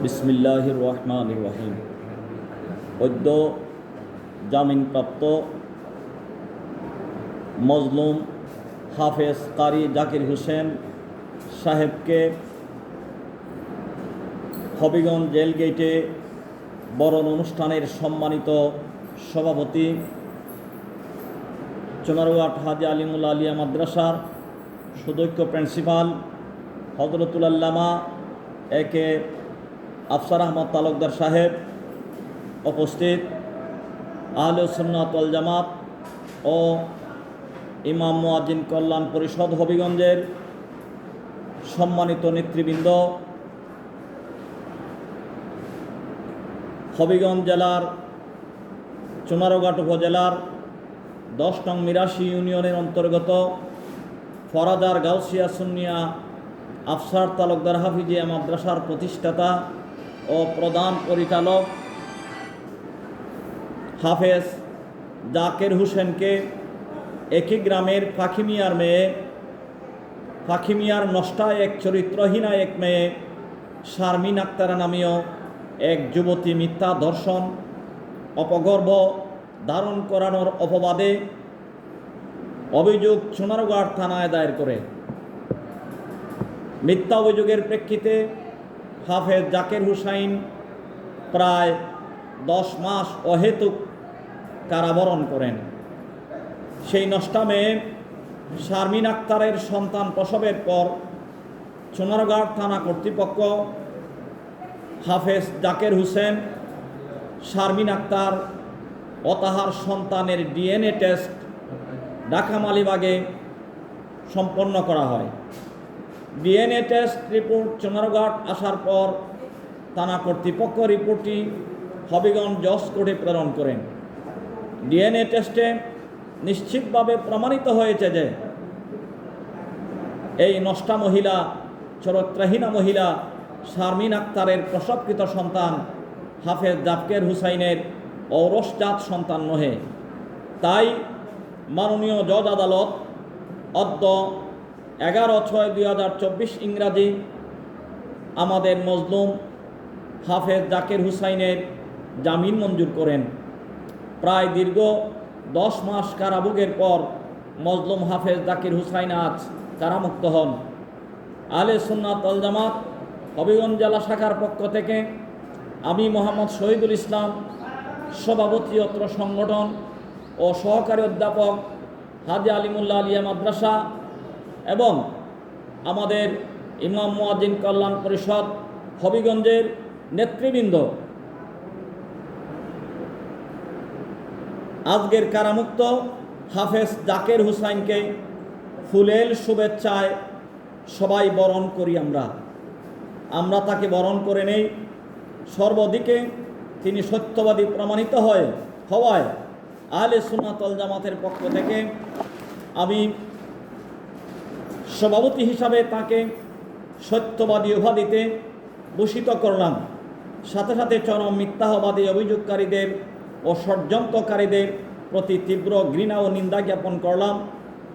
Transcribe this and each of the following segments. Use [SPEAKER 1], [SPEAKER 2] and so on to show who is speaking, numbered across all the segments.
[SPEAKER 1] বিসমিল্লাহির রহমানির রহিম। অদ্য জামিনপ্রাপ্ত মজলুম হাফেজ কারি জাকির হোসেন সাহেবকে হবিগঞ্জ জেল গেটে বরণ অনুষ্ঠানের সম্মানিত সভাপতি চুনারুঘাট হাজি আলিমুল আলিয়া মাদ্রাসার সুদক্ষ প্রিন্সিপাল হযরতুল আল্লামা একে আফসার আহমদ তালুকদার সাহেব, উপস্থিত আহলে সুন্নাত ওয়াল জামাত ও ইমাম মুয়াজ্জিন কল্যাণ পরিষদ হবিগঞ্জের সম্মানিত নেতৃবৃন্দ, হবিগঞ্জ জেলার চুনারুঘাট উপজেলার 10 নং মিরাশি ইউনিয়নের অন্তর্গত ফরাদার গাউসিয়া সুন্নিয়া আফসার তালুকদার হাফিজিয়া মাদ্রাসার প্রতিষ্ঠাতা ও প্রধান পরিচালক হাফেজ জাকির হোসেনকে একই গ্রামের ফাঁকিমিয়ার মেয়ে, ফাঁকিমিয়ার নষ্টা এক চরিত্রহীনা এক মেয়ে শারমিন আক্তার নামীয় এক যুবতী মিথ্যা ধর্ষণ অপগর্ভ ধারণ করানোর অপবাদে অভিযোগ চুনারুঘাট থানায় দায়ের করে। মিথ্যা অভিযোগের প্রেক্ষিতে হাফেজ জাকির হোসেন প্রায় 10 মাস অহেতুক কারাবরণ করেন। সেই নষ্টা মেয়ে শারমিন আক্তারের সন্তান প্রসবের পর চুনারুঘাট থানা কর্তৃপক্ষ হাফেজ জাকির হোসেন, শারমিন আক্তার ও তাহার সন্তানের ডিএনএ টেস্ট ঢাকা মালিবাগে সম্পন্ন করা হয়। ডিএনএ টেস্ট রিপোর্ট চুনারুঘাট আসার পর থানা কর্তৃপক্ষ রিপোর্টটি হবিগঞ্জ জজ কোর্টে প্রেরণ করেন। ডিএনএ টেস্টে নিশ্চিতভাবে প্রমাণিত হয়েছে যে এই নষ্টা মহিলা, চরিত্রহীনা মহিলা শারমিন আক্তারের প্রসবকৃত সন্তান হাফেজ জাকির হোসেনের ঔরসজাত সন্তান নহে। তাই মাননীয় জজ আদালত অদ্য 11/6/2024 ইংরাজি আমাদের মজলুম হাফেজ জাকির হোসেনের জামিন মঞ্জুর করেন। প্রায় দীর্ঘ 10 মাস কারাভোগের পর মজলুম হাফেজ জাকির হোসেন আজ কারামুক্ত হন। আহলে সুন্নাত ওয়াল জামাত হবিগঞ্জ জেলা শাখার পক্ষ থেকে আমি মোহাম্মদ শহীদুল ইসলাম, সভাপতি অত্র সংগঠন ও সহকারী অধ্যাপক হাজি আলিমুল্লাহ আলিয়া মাদ্রাসা এবং আমাদের ইমাম মুয়াজ্জিন কল্যাণ পরিষদ হবিগঞ্জের নেতৃবৃন্দ আজকের কারামুক্ত হাফেজ জাকির হোসেনকে ফুলেল শুভেচ্ছায় সবাই বরণ করি। আমরা তাকে বরণ করে নেই। সর্বদিকে তিনি সত্যবাদী প্রমাণিত হওয়ায় আহলে সুন্নাত ওয়াল জামাতের পক্ষ থেকে আমি সভাপতি হিসাবে তাকে সত্যবাদী উপাধিতে ভূষিত করলাম। সাথে সাথে চরম মিথ্যাবাদী অভিযোগকারীদের ও ষড়যন্ত্রকারীদের প্রতি তীব্র ঘৃণা ও নিন্দা জ্ঞাপন করলাম।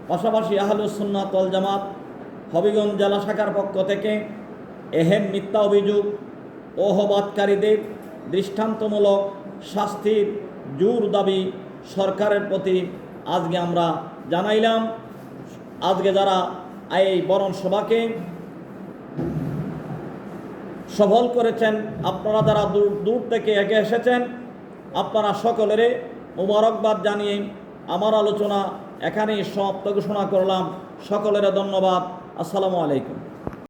[SPEAKER 1] পাশাপাশি আহলে সুন্নাত ওয়াল জামাত হবিগঞ্জ জেলা শাখার পক্ষ থেকে এহেন মিথ্যা অভিযোগ ও অপবাদকারীদের দৃষ্টান্তমূলক শাস্তির জোর দাবি সরকারের প্রতি আজকে আমরা জানাইলাম। আজকে যারা এই বরণ সভাকে সফল করেছেন, আপনারা যারা দূর থেকে এগিয়ে এসেছেন, আপনারা সকলের মোবারকবাদ জানিয়ে আমার আলোচনা এখানেই সমাপ্ত ঘোষণা করলাম। সকলের ধন্যবাদ। আসসালামু আলাইকুম।